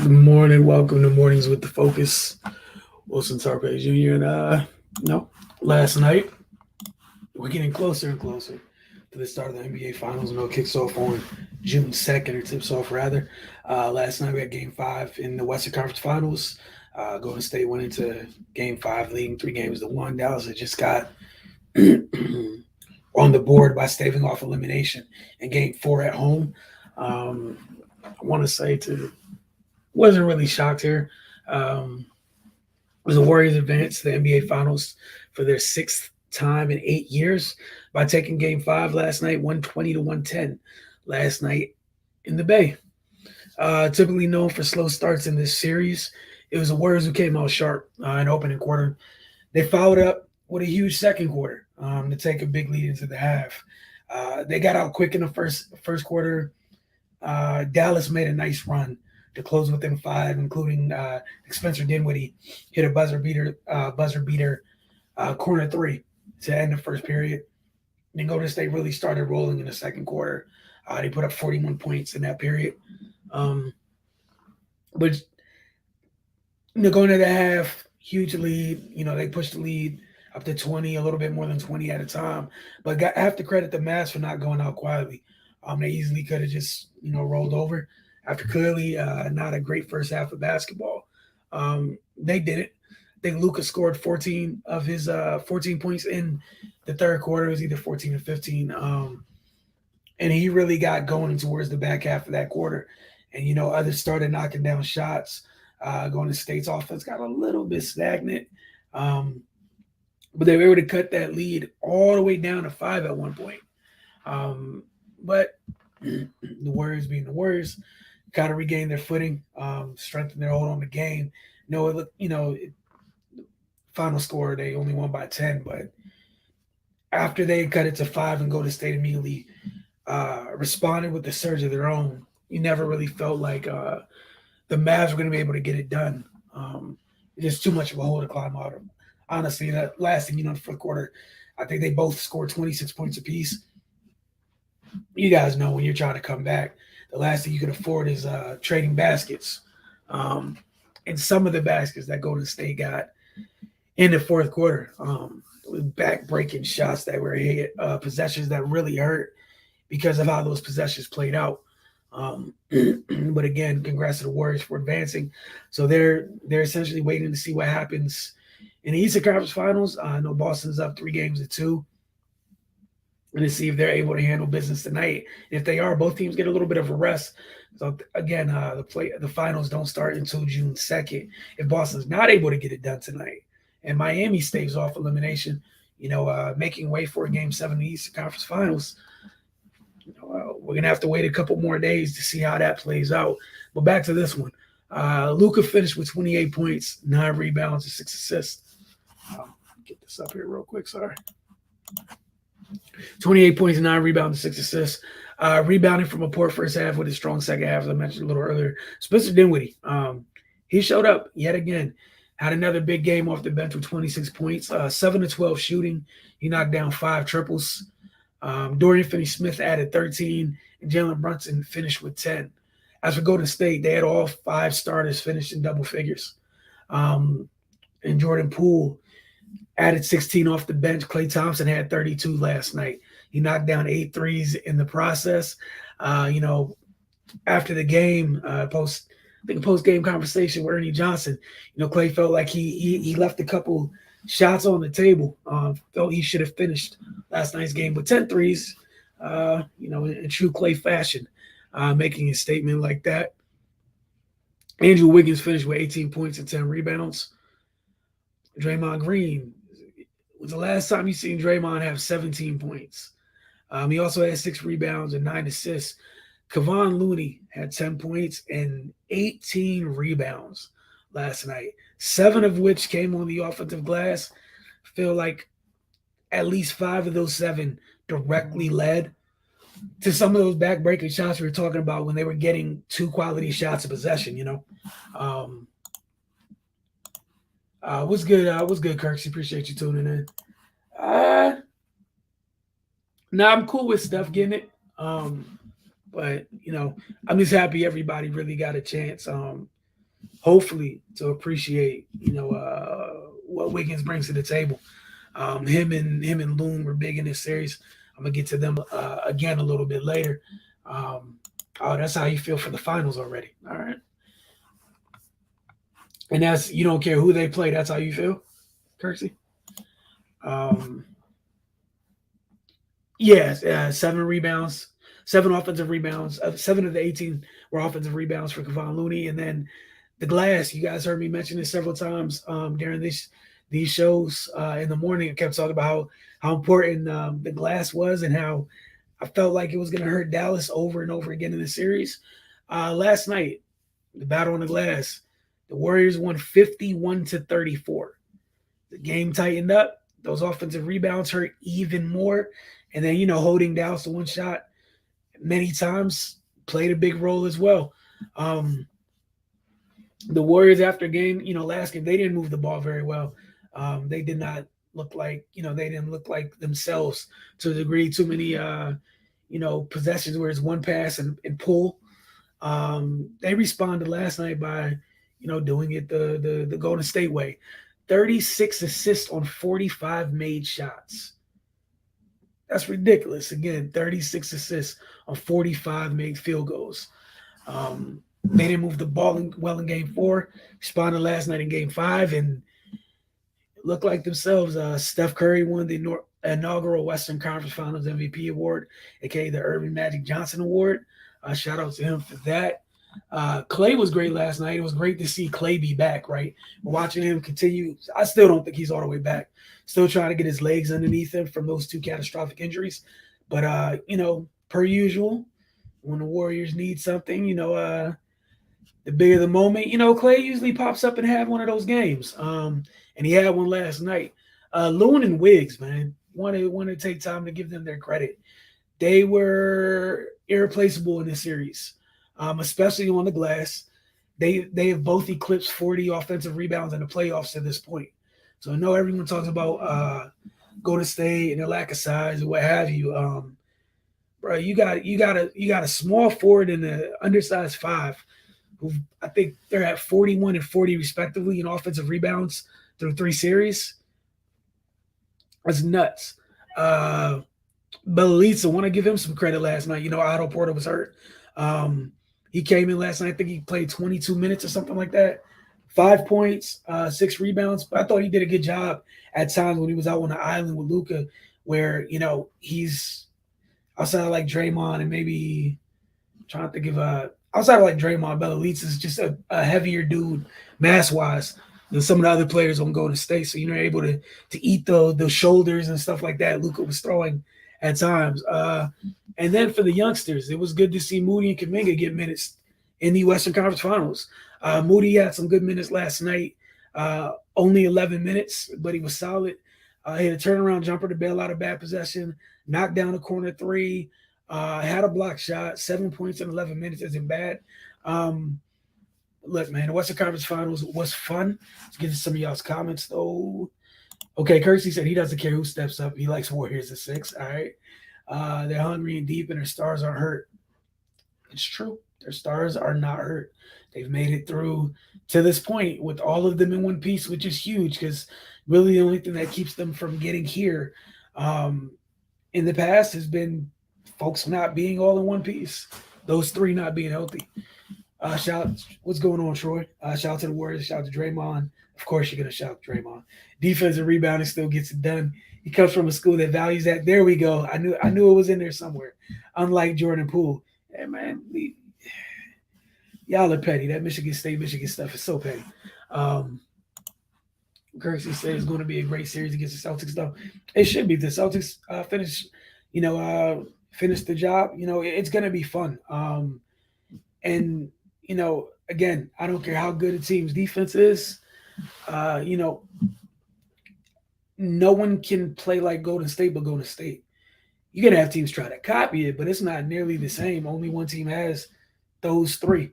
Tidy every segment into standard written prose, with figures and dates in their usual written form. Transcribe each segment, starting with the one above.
Good morning. Welcome to Mornings with the Focus. Wilson Tarpe Jr. Last night we're getting closer and closer to the start of the NBA Finals. It kicks off on June 2nd, or tips off rather. Last night we had Game 5 in the Western Conference Finals. Golden State went into Game 5 leading 3-1. Dallas had just got on the board by staving off elimination in Game 4 at home. I want to say wasn't really shocked here. Was the Warriors advanced to the NBA Finals for their sixth time in 8 years by taking Game 5 last night, 120-110 last night in the Bay. Typically known for slow starts in this series, it was the Warriors who came out sharp in opening quarter. They followed up with a huge second quarter to take a big lead into the half. They got out quick in the first quarter. Dallas made a nice run to close within 5, including Spencer Dinwiddie hit a buzzer beater corner 3 to end the first period. Then Golden State really started rolling in the second quarter. They put up 41 points in that period. But going to the half, huge lead. They pushed the lead up to 20, a little bit more than 20 at a time. But I have to credit the Mavs for not going out quietly. They easily could have just rolled over after clearly not a great first half of basketball. They did it. I think Luka scored 14 of his 14 points in the third quarter. It was either 14 or 15. And he really got going towards the back half of that quarter. And, others started knocking down shots. Golden State's offense got a little bit stagnant. But they were able to cut that lead all the way down to 5 at one point. But the Warriors being the Warriors, kind of regained their footing, strengthened their hold on the game. Final score, they only won by 10, but after they cut it to 5 and Golden State immediately responded with the surge of their own, you never really felt like the Mavs were going to be able to get it done. Just too much of a hole to climb out of. Honestly, that last thing, the fourth quarter, I think they both scored 26 points apiece. You guys know when you're trying to come back, the last thing you can afford is trading baskets. And some of the baskets that Golden State got in the fourth quarter, back-breaking shots that were hit, possessions that really hurt because of how those possessions played out. But again, congrats to the Warriors for advancing. So they're essentially waiting to see what happens in the Eastern Conference Finals. I know Boston's up 3-2. And to see if they're able to handle business tonight. If they are, both teams get a little bit of a rest. So again, the finals don't start until June 2nd. If Boston's not able to get it done tonight, and Miami staves off elimination, making way for a Game 7 in the Eastern Conference Finals, we're gonna have to wait a couple more days to see how that plays out. But back to this one, Luka finished with 28 points, 9 rebounds, and 6 assists. Get this up here real quick. Sorry. 28 points, 9 rebounds, 6 assists. Rebounding from a poor first half with a strong second half, as I mentioned a little earlier. Spencer Dinwiddie, he showed up yet again. Had another big game off the bench with 26 points, 7 of 12 shooting. He knocked down 5 triples. Dorian Finney-Smith added 13, and Jalen Brunson finished with 10. As for Golden State, they had all 5 starters finished in double figures. And Jordan Poole added 16 off the bench. Klay Thompson had 32 last night. He knocked down 8 threes in the process. After the game, post-game conversation with Ernie Johnson, Klay felt like he left a couple shots on the table. Felt he should have finished last night's game with 10 threes, in true Klay fashion, making a statement like that. Andrew Wiggins finished with 18 points and 10 rebounds. Draymond Green, was the last time you seen Draymond have 17 points. He also had 6 rebounds and 9 assists. Kevon Looney had 10 points and 18 rebounds last night, 7 of which came on the offensive glass. I feel like at least 5 of those 7 directly led to some of those back-breaking shots we were talking about when they were getting 2 quality shots of possession, What's good, Kirksey? Appreciate you tuning in. I'm cool with Steph getting it. But I'm just happy everybody really got a chance. hopefully to appreciate, what Wiggins brings to the table. Him and Loon were big in this series. I'm gonna get to them again a little bit later. Um, oh, that's how you feel for the finals already. All right, and that's you don't care who they play. That's how you feel, Kirksey. Um, yes, 7 rebounds, 7 offensive rebounds. 7 of the 18 were offensive rebounds for Kevon Looney, and then the glass. You guys heard me mention this several times during these shows in the morning. I kept talking about how important the glass was and how I felt like it was going to hurt Dallas over and over again in the series. Last night, the battle on the glass, the Warriors won 51-34. The game tightened up. Those offensive rebounds hurt even more. And then, holding Dallas to one shot many times played a big role as well. Um, the Warriors after game, last game, they didn't move the ball very well. They did not look like, they didn't look like themselves to a degree. Too many, possessions where it's one pass and pull. They responded last night by, doing it the Golden State way. 36 assists on 45 made shots. That's ridiculous. Again, 36 assists on 45 made field goals. They didn't move the ball well in game four. Responded last night in game five and looked like themselves. Steph Curry won the inaugural Western Conference Finals MVP award, aka the Irving Magic Johnson Award. Shout out to him for that. Clay was great last night. It was great to see Clay be back, right? Watching him continue. I still don't think he's all the way back. Still trying to get his legs underneath him from those two catastrophic injuries. But, per usual, when the Warriors need something, the bigger the moment, Clay usually pops up and have one of those games. And he had one last night. Loon and Wiggs, man, want to take time to give them their credit. They were irreplaceable in this series, especially on the glass. They have both eclipsed 40 offensive rebounds in the playoffs at this point. So I know everyone talks about Golden State and their lack of size or what have you. Bro, you got a small forward and an undersized five who I think they're at 41 and 40 respectively in offensive rebounds through 3 series. That's nuts. Beliza, want to give him some credit last night. Otto Porter was hurt. He came in last night. I think he played 22 minutes or something like that. 5 points, 6 rebounds. But I thought he did a good job at times when he was out on the island with Luka, where he's outside of like Draymond and maybe trying to think of outside of like Draymond, Bellalitz is just a heavier dude mass wise than some of the other players on Golden State. So you're able to eat the shoulders and stuff like that. Luka was throwing at times. And then for the youngsters, it was good to see Moody and Kuminga get minutes in the Western Conference Finals. Moody had some good minutes last night. Only 11 minutes, but he was solid. He had a turnaround jumper to bail out a bad possession, knocked down a corner three, had a block shot. 7 points in 11 minutes isn't bad. Look, man, the Western Conference Finals was fun. Let's get to some of y'all's comments, though. Okay, Kersey said he doesn't care who steps up. He likes Warriors at 6. All right. They're hungry and deep, and their stars aren't hurt. It's true. Their stars are not hurt. They've made it through to this point with all of them in one piece, which is huge because really the only thing that keeps them from getting here in the past has been folks not being all in one piece. Those three not being healthy. What's going on, Troy? Shout out to the Warriors. Shout out to Draymond. Of course, you're gonna shout Draymond. Defensive rebounding still gets it done. He comes from a school that values that. There we go. I knew it was in there somewhere. Unlike Jordan Poole, hey man, y'all are petty. That Michigan stuff is so petty. Kersey says it's going to be a great series against the Celtics, though. It should be. The Celtics finish the job. It's going to be fun. And again, I don't care how good a team's defense is. No one can play like Golden State but Golden State. You're going to have teams try to copy it, but it's not nearly the same. Only one team has those three.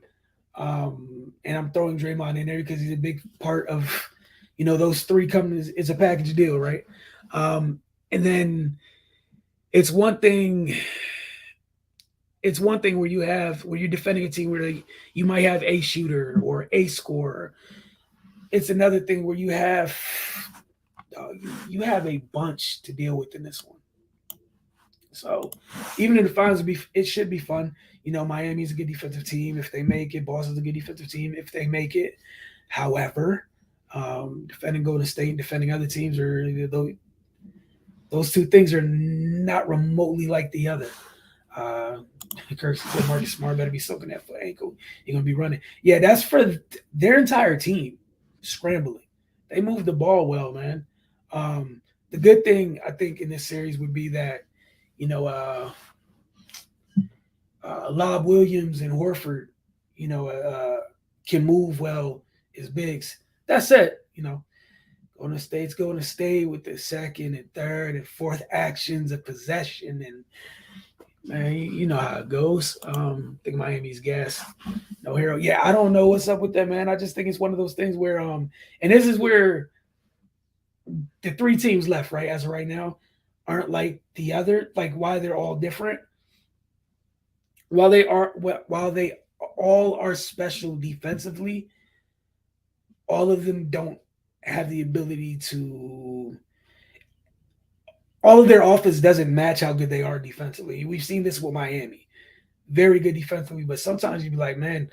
And I'm throwing Draymond in there because he's a big part of, those three coming is a package deal, right? And then it's one thing it's one thing where you're defending a team where you might have a shooter or a scorer. It's another thing where you have a bunch to deal with in this one. So even in the finals, it should be fun. Miami's a good defensive team if they make it. Boston's a good defensive team if they make it. However, defending Golden State and defending other teams those two things are not remotely like the other. Uh, Kirk said Marcus Smart better be soaking that foot ankle. You're gonna be running. Yeah, that's for their entire team scrambling. They move the ball well, man. The good thing I think in this series would be that you know Lob Williams and Horford, can move well as bigs. That's it. Going to stay with the second and third and fourth actions of possession, and man, you know how it goes. I think Miami's gas. No hero. Yeah, I don't know what's up with that, man. I just think it's one of those things where and this is where the three teams left, right, as of right now, aren't like the other, like why they're all different. While they all are special defensively, all of them don't have the ability to all of their offense doesn't match how good they are defensively. We've seen this with Miami. Very good defensively, but sometimes you'd be like, man,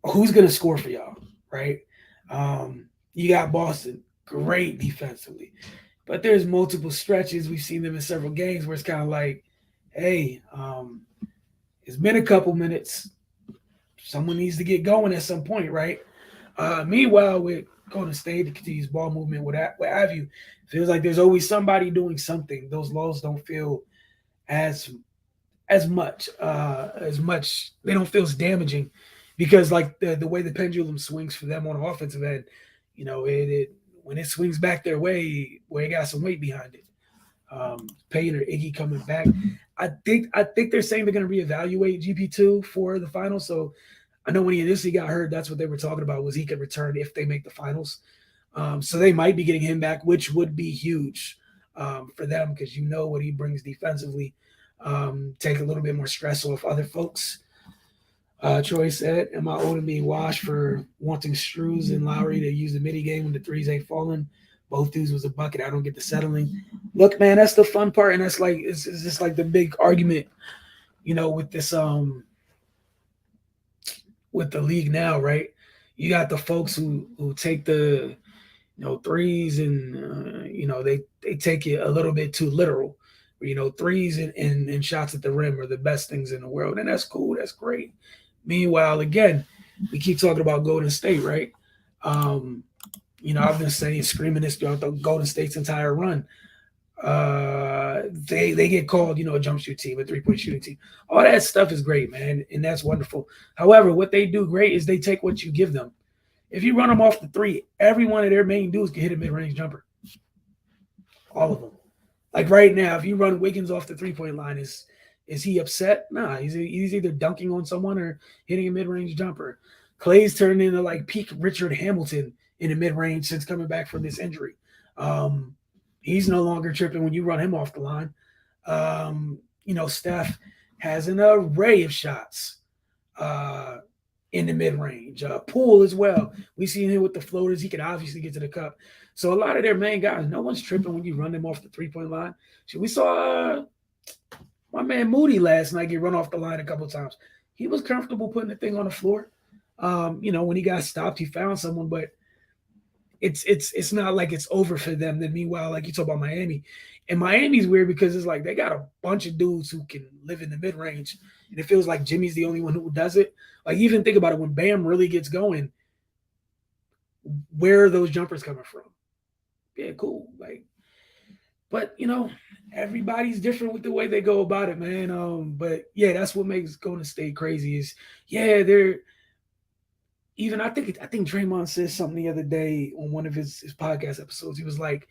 who's gonna score for y'all? Right? You got Boston, great defensively. But there's multiple stretches. We've seen them in several games where it's kind of like, hey, it's been a couple minutes. Someone needs to get going at some point, right? Meanwhile, with Golden State, to continue ball movement, what have you, feels like there's always somebody doing something. Those lulls don't feel as much. They don't feel as damaging because like the way the pendulum swings for them on the offensive end, it when it swings back their way, where it got some weight behind it. Payne or Iggy coming back. I think they're saying they're going to reevaluate GP2 for the finals. So I know when he initially got hurt, that's what they were talking about was he could return if they make the finals. So they might be getting him back, which would be huge for them because you know what he brings defensively. Take a little bit more stress off other folks. Troy said, am I old and being washed for wanting Struz and Lowry to use the midi game when the threes ain't falling? Both dudes was a bucket. I don't get the settling. Look, man, that's the fun part. And that's like, it's just like the big argument, with this, with the league now, right? You got the folks who take the, threes and, they take it a little bit too literal. Threes and shots at the rim are the best things in the world. And that's cool. That's great. Meanwhile, again, we keep talking about Golden State, right? I've been saying, screaming this throughout the Golden State's entire run. They get called, a jump shoot team, a 3-point shooting team. All that stuff is great, man, and that's wonderful. However, what they do great is they take what you give them. If you run them off the three, every one of their main dudes can hit a mid-range jumper. All of them. Like right now, if you run Wiggins off the 3-point line, is he upset? Nah, he's either dunking on someone or hitting a mid-range jumper. Clay's turned into like peak Richard Hamilton in the mid-range since coming back from this injury. He's no longer tripping when you run him off the line. Steph has an array of shots in the mid-range. Poole as well. We seen him with the floaters. He can obviously get to the cup. So a lot of their main guys, no one's tripping when you run them off the 3-point line. So we saw my man Moody last night get run off the line a couple of times. He was comfortable putting the thing on the floor. When he got stopped, he found someone, but it's not like it's over for them. Then meanwhile, like you talk about Miami, and Miami's weird because it's like they got a bunch of dudes who can live in the mid range, and it feels like Jimmy's the only one who does it. Like even think about it, when Bam really gets going, where are those jumpers coming from? Yeah, cool. But everybody's different with the way they go about it, man. But yeah, that's what makes Golden State crazy. Is they're. Even I think Draymond said something the other day on one of his podcast episodes. He was like,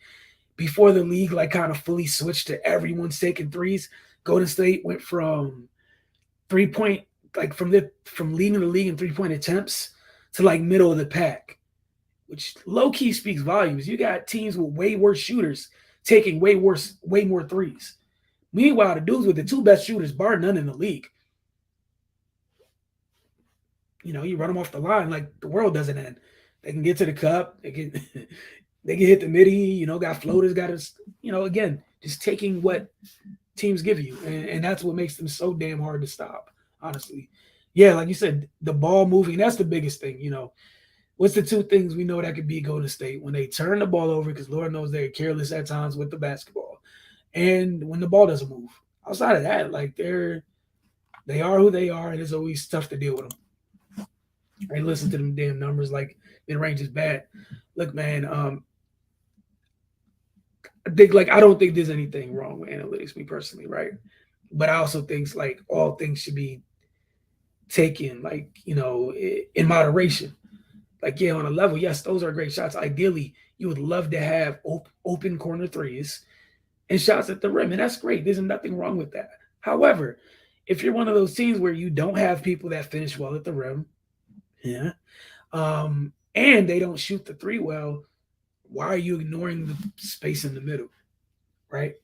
before the league like kind of fully switched to everyone's taking threes, Golden State went from 3-point, like from leading the league in 3-point attempts to like middle of the pack, which low key speaks volumes. You got teams with way worse shooters taking way more threes. Meanwhile, the dudes with the two best shooters, bar none in the league, You run them off the line, like the world doesn't end. They can get to the cup. They can they can hit the midi. Got floaters. Got us. Again, just taking what teams give you, and that's what makes them so damn hard to stop. Honestly, yeah, like you said, the ball moving. That's the biggest thing. What's the two things we know that could be Golden State when they turn the ball over? Because Lord knows they're careless at times with the basketball, and when the ball doesn't move. Outside of that, like they are who they are, and it's always tough to deal with them. I listen to them damn numbers like mid range is bad. Look, man, I don't think there's anything wrong with analytics, me personally, right? But I also think like all things should be taken like in moderation. Like yeah, on a level, yes, those are great shots. Ideally, you would love to have open corner threes and shots at the rim, and that's great. There's nothing wrong with that. However, if you're one of those teams where you don't have people that finish well at the rim, yeah, and they don't shoot the three well, why are you ignoring the space in the middle, right?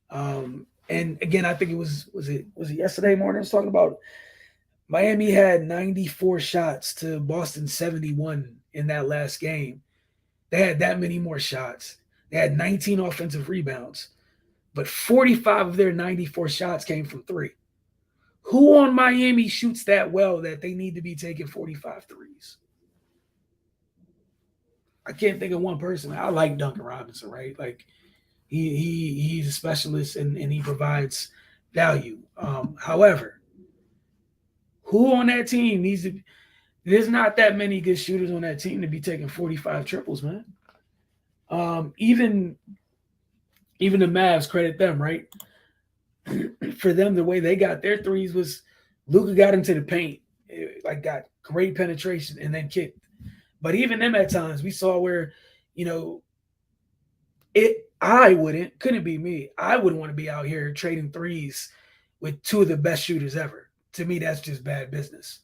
And again, I think it was it yesterday morning. I was talking about Miami had 94 shots to Boston 71 in that last game. They had that many more shots. They had 19 offensive rebounds, but 45 of their 94 shots came from three. Who on Miami shoots that well that they need to be taking 45 threes? I can't think of one person. I like Duncan Robinson, right? Like he's a specialist and he provides value. However, who on that team needs to? There's not that many good shooters on that team to be taking 45 triples, man. Even the Mavs, credit them, right? For them, the way they got their threes was Luka got into the paint, like got great penetration and then kicked. But even them at times, we saw where, you know, couldn't be me. I wouldn't want to be out here trading threes with two of the best shooters ever. To me, that's just bad business.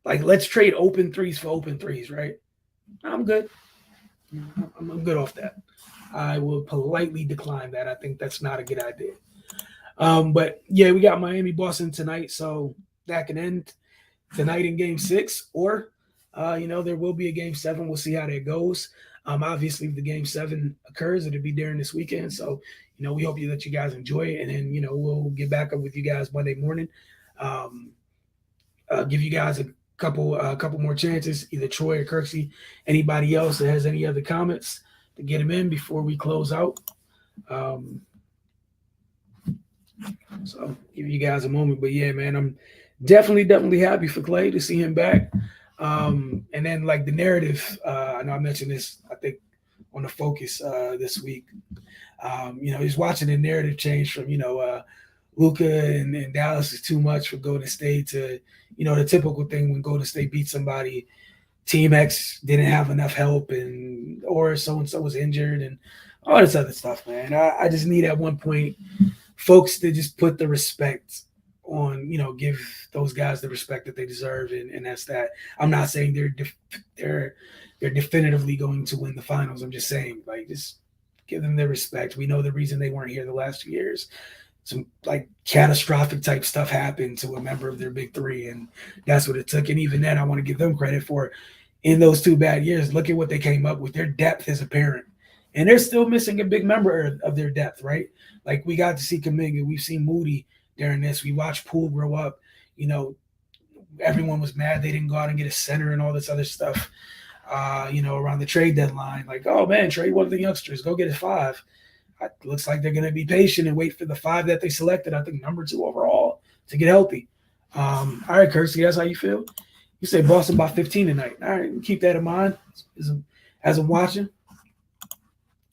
Like, let's trade open threes for open threes, right? I'm good. I'm good off that. I will politely decline that. I think that's not a good idea. But yeah, we got Miami Boston tonight, so that can end tonight in Game 6, or there will be a Game 7. We'll see how that goes. Obviously, if the Game 7 occurs, it'll be during this weekend. So we hope that you guys enjoy it, and then we'll get back up with you guys Monday morning. Give you guys a couple more chances, either Troy or Kirksey, anybody else that has any other comments to get them in before we close out. So give you guys a moment, but yeah, man, I'm definitely happy for Clay to see him back. And then like the narrative, I know I mentioned this, I think on the Focus this week. He's watching the narrative change from Luka and Dallas is too much for Golden State to the typical thing when Golden State beats somebody, Team X didn't have enough help or so and so was injured and all this other stuff, man. I just need at one point folks to just put the respect on, give those guys the respect that they deserve, and that's that. I'm not saying they're definitively going to win the finals. I'm just saying, like, just give them their respect. We know the reason they weren't here the last 2 years. Some like catastrophic type stuff happened to a member of their big three, and that's what it took. And even then, I want to give them credit for in those 2 bad years. Look at what they came up with. Their depth is apparent, and they're still missing a big member of their depth, right? Like we got to see Kuminga, we've seen Moody during this. We watched Poole grow up. Everyone was mad they didn't go out and get a center and all this other stuff. Around the trade deadline, like, oh man, trade one of the youngsters, go get a 5. It looks like they're going to be patient and wait for the 5 that they selected. I think number 2 overall to get healthy. All right, Kirsty, that's how you feel. You say Boston by 15 tonight. All right, keep that in mind as I'm watching.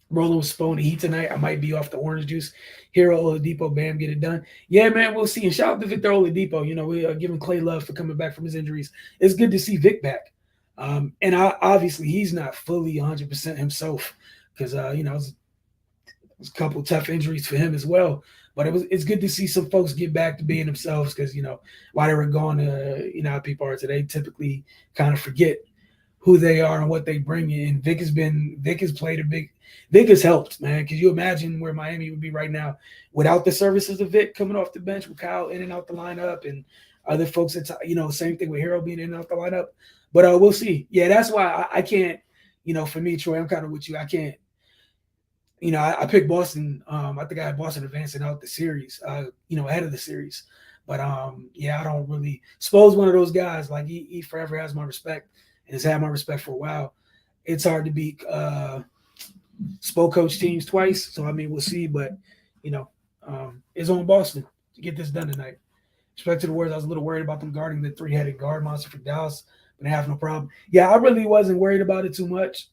Rolling with Spoon Heat tonight. I might be off the orange juice. Hero Oladipo, bam, get it done. Yeah, man, we'll see. And shout out to Victor Oladipo. We are giving Clay love for coming back from his injuries. It's good to see Vic back. And obviously he's not fully 100% himself because, it was a couple tough injuries for him as well. But it's good to see some folks get back to being themselves because, while they were gone, how people are today, typically kind of forget who they are and what they bring in. Vic has helped, man. Could you imagine where Miami would be right now without the services of Vic coming off the bench with Kyle in and out the lineup and Other folks, it's same thing with Hero being in and out the lineup. But we'll see. Yeah, that's why I can't. For me, Troy, I'm kind of with you. I can't. I picked Boston. I think I had Boston advancing out the series. Ahead of the series. But yeah, I don't really. Suppose one of those guys like he forever has my respect and has had my respect for a while. It's hard to beat Spo coach teams twice. So I mean, we'll see. But you know, it's on Boston to get this done tonight. Respect to the Warriors, I was a little worried about them guarding the three-headed guard monster for Dallas, but they have no problem. Yeah, I really wasn't worried about it too much.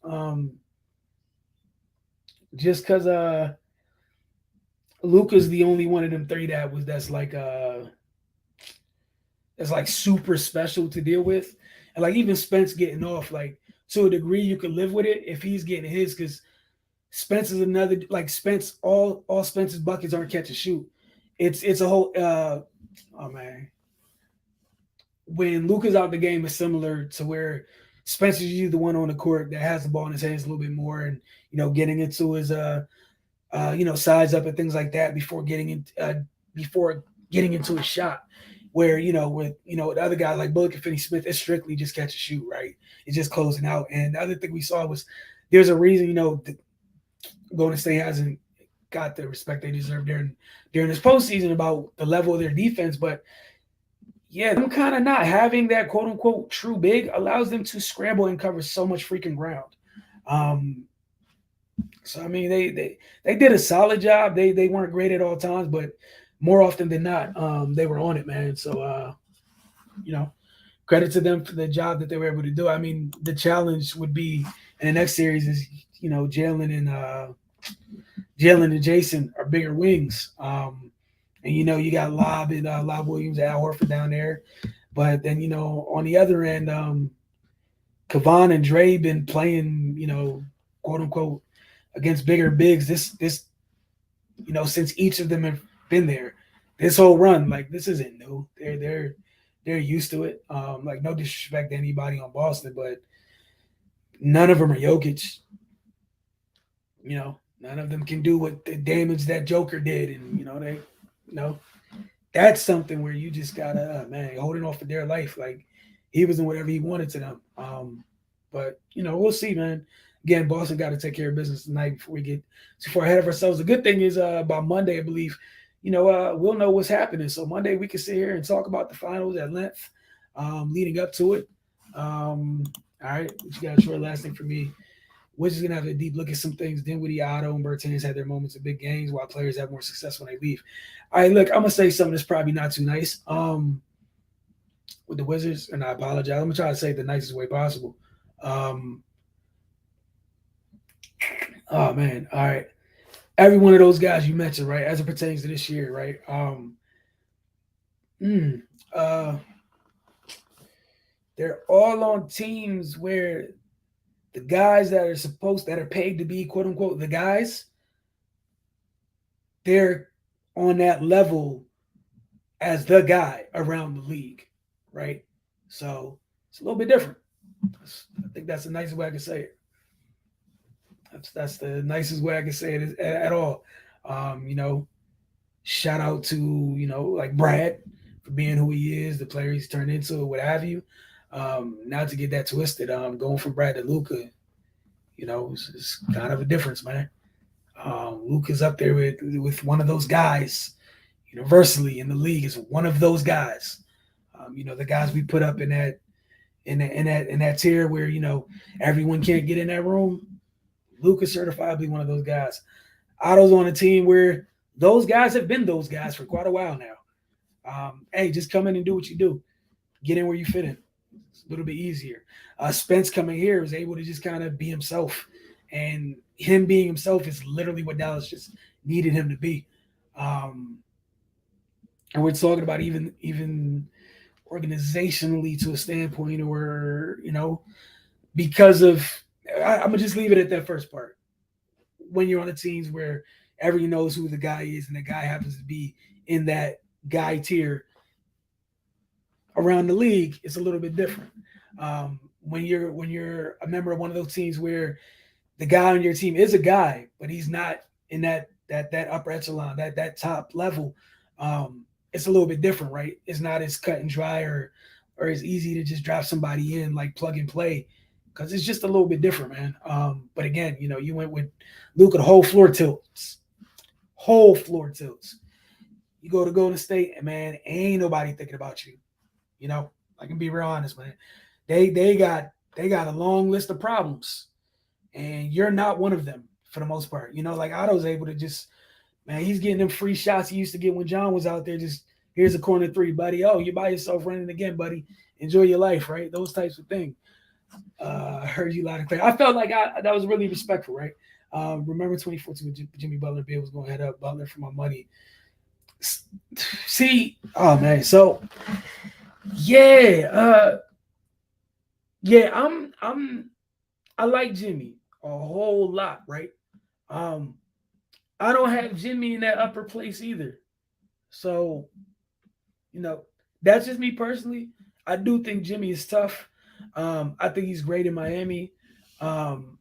Just because Luka's the only one of them three that's like super special to deal with. And like even Spence getting off, like to a degree you could live with it if he's getting his, because Spence is another like Spence, all Spence's buckets aren't catch and shoot. It's a whole oh man. When Luka's out the game is similar to where Spencer's usually the one on the court that has the ball in his hands a little bit more and getting into his size up and things like that before getting into his shot. Where with the other guy like Bullock and Finney Smith, it's strictly just catch and shoot, right? It's just closing out. And the other thing we saw was there's a reason Golden State hasn't got the respect they deserve during this postseason about the level of their defense, but yeah, them kind of not having that quote unquote true big allows them to scramble and cover so much freaking ground. Um, so I mean, they did a solid job. They weren't great at all times, but more often than not, they were on it, man. So you know, credit to them for the job that they were able to do. I mean, the challenge would be in the next series is Jalen and Jason are bigger wings. And you got Lob Williams, Al Horford down there. But then, on the other end, Kavan and Dre been playing, quote unquote, against bigger bigs this since each of them have been there. This whole run, like this isn't new. They're used to it. Like no disrespect to anybody on Boston, but none of them are Jokic. None of them can do what the damage that Joker did, and that's something where you just gotta man holding off for dear life. Like he was in whatever he wanted to them. But we'll see, man. Again, Boston got to take care of business tonight before we get too far ahead of ourselves. The good thing is by Monday, I believe, we'll know what's happening. So Monday we can sit here and talk about the finals at length, leading up to it. All right, what you got? Short last thing for me. Wiz is going to have a deep look at some things. Dinwiddie, Otto, and Bertans had their moments of big games while players have more success when they leave. All right, look, I'm going to say something that's probably not too nice with the Wizards, and I apologize. I'm going to try to say it the nicest way possible. Oh, man. All right. Every one of those guys you mentioned, right, as it pertains to this year, right, they're all on teams where the guys that are paid to be quote unquote the guys, they're on that level as the guy around the league, right? So it's a little bit different. I think that's the nicest way I can say it. That's the nicest way I can say it at all. Shout out to like Brad for being who he is, the player he's turned into, what have you. Not to get that twisted, going from Brad to Luka, it's kind of a difference, man. Luka's up there with one of those guys, universally in the league is one of those guys. The guys we put up in that tier where everyone can't get in that room. Luka's certifiably one of those guys. Otto's on a team where those guys have been those guys for quite a while now. Hey, just come in and do what you do. Get in where you fit in. It's a little bit easier. Spence coming here is able to just kind of be himself. And him being himself is literally what Dallas just needed him to be. And we're talking about even organizationally to a standpoint or, because of I'm going to just leave it at that first part. When you're on the teams where everyone knows who the guy is and the guy happens to be in that guy tier around the league, it's a little bit different. When you're a member of one of those teams where the guy on your team is a guy, but he's not in that upper echelon, that top level, it's a little bit different, right? It's not as cut and dry or as easy to just drop somebody in like plug and play because it's just a little bit different, man. But again, you went with Luka, the whole floor tilts. You go to Golden State, and man, ain't nobody thinking about you. You know, I can be real honest, man. They got a long list of problems, and you're not one of them for the most part. Like Otto's able to just, man, he's getting them free shots he used to get when John was out there. Just here's a corner three, buddy. Oh, you're by yourself running again, buddy. Enjoy your life, right? Those types of things. I heard you loud and clear. I felt like that was really respectful, right? Remember 2014 when Jimmy Butler Bill was going to head up Butler for my money. See, oh man, so yeah, yeah, I like Jimmy a whole lot, right? Um, I don't have Jimmy in that upper place either. So, you know, that's just me personally. I do think Jimmy is tough. I think he's great in Miami. Um,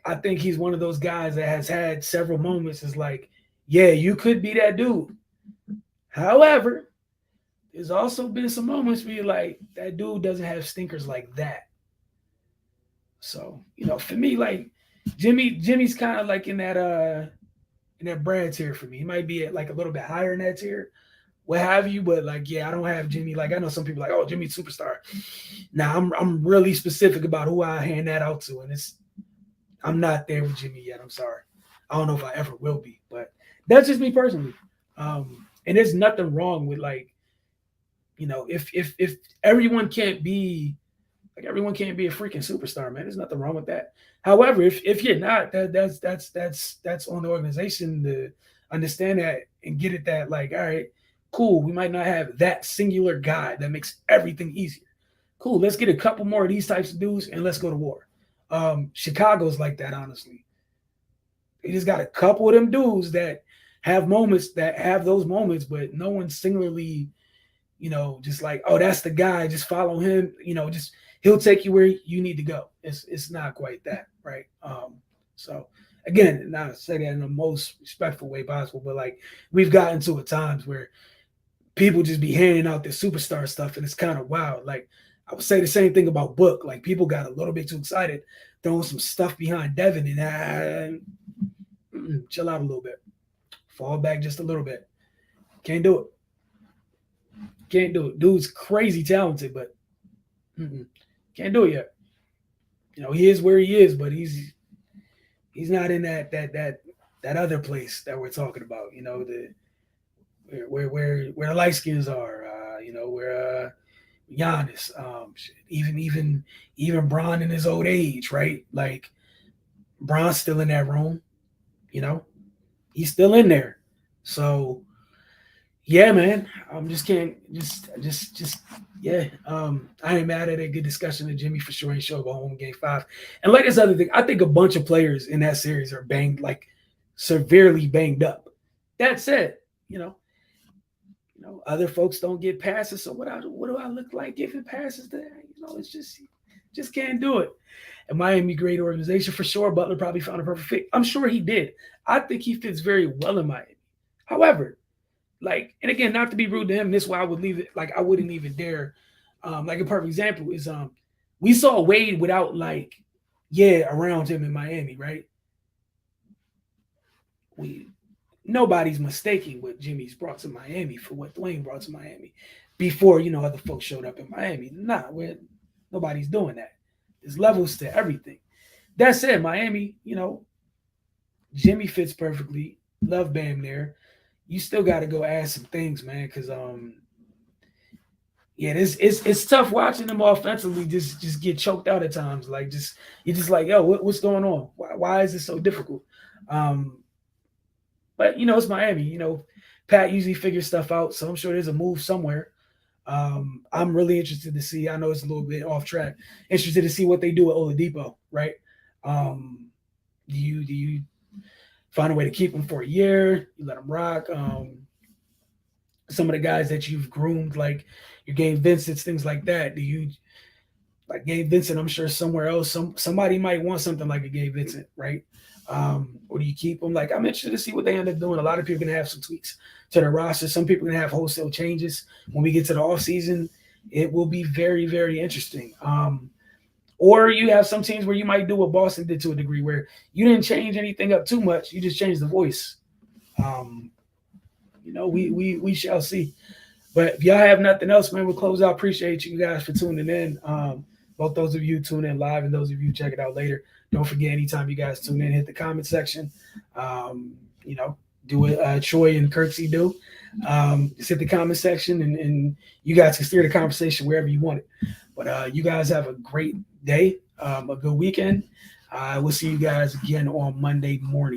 I think he's one of those guys that has had several moments. Is like, yeah, you could be that dude. However, there's also been some moments where you're like, that dude doesn't have stinkers like that. So, for me, like Jimmy's kind of like in that Brad tier for me. He might be at like a little bit higher in that tier, what have you, but like, yeah, I don't have Jimmy. Like I know some people like, oh, Jimmy's superstar. Now I'm really specific about who I hand that out to, and I'm not there with Jimmy yet. I'm sorry. I don't know if I ever will be, but that's just me personally. And there's nothing wrong with like, if everyone can't be like everyone can't be a freaking superstar, man. There's nothing wrong with that. However, if you're not, that's on the organization to understand that and get it that like, all right, cool. We might not have that singular guy that makes everything easier. Cool. Let's get a couple more of these types of dudes and let's go to war. Chicago's like that, honestly. They just got a couple of them dudes that have those moments, but no one singularly, just like, oh, that's the guy. Just follow him. Just he'll take you where you need to go. It's not quite that, right? So again, not to say that in the most respectful way possible, but like we've gotten to at times where people just be handing out this superstar stuff, and it's kind of wild. Like I would say the same thing about Book. Like people got a little bit too excited, throwing some stuff behind Devin, and chill out a little bit, fall back just a little bit. Can't do it. Can't do it. Dude's crazy talented, but can't do it yet. He is where he is, but he's not in that other place that we're talking about. The where the light skins are. Where Giannis, even Bron in his old age, right? Like Bron's still in that room. You know, he's still in there. So yeah, man. I'm just can't just yeah. I ain't mad at a good discussion of Jimmy for sure. Ain't show about home game 5. And like this other thing, I think a bunch of players in that series are banged, like severely banged up. That said, other folks don't get passes. So what do I look like giving passes to? It's just can't do it. And Miami, great organization for sure. Butler probably found a perfect fit. I'm sure he did. I think he fits very well in Miami. However, like, and again, not to be rude to him, this is why I would leave it. Like, I wouldn't even dare. Like a perfect example is we saw Wade without around him in Miami, right? Nobody's mistaking what Jimmy's brought to Miami for what Dwayne brought to Miami before other folks showed up in Miami. Nah, nobody's doing that. There's levels to everything. That said, Miami, Jimmy fits perfectly. Love Bam there. You still got to go add some things, man, because it's tough watching them offensively just get choked out at times. Like you're just like, yo, what's going on? Why is this so difficult? But it's Miami. Pat usually figures stuff out, so I'm sure there's a move somewhere. I'm really interested to see. I know it's a little bit off track. Interested to see what they do with Oladipo, right? Do you find a way to keep him for a year? You let him rock. Some of the guys that you've groomed, like your Gabe Vincent's, things like that. Do you like Gabe Vincent? I'm sure somewhere else, somebody might want something like a Gabe Vincent, right? Or do you keep them? Like, I'm interested to see what they end up doing. A lot of people are going to have some tweaks to their roster. Some people are going to have wholesale changes when we get to the off season. It will be very, very interesting. Or you have some teams where you might do what Boston did to a degree, where you didn't change anything up too much. You just changed the voice. Um, we shall see. But if y'all have nothing else, man, we'll close out. Appreciate you guys for tuning in. Both those of you tune in live and those of you check it out later. Don't forget, anytime you guys tune in, hit the comment section. You know, do what Troy and Kirksey do. Just hit the comment section, and you guys can steer the conversation wherever you want it. But you guys have a great day, a good weekend. We'll see you guys again on Monday morning.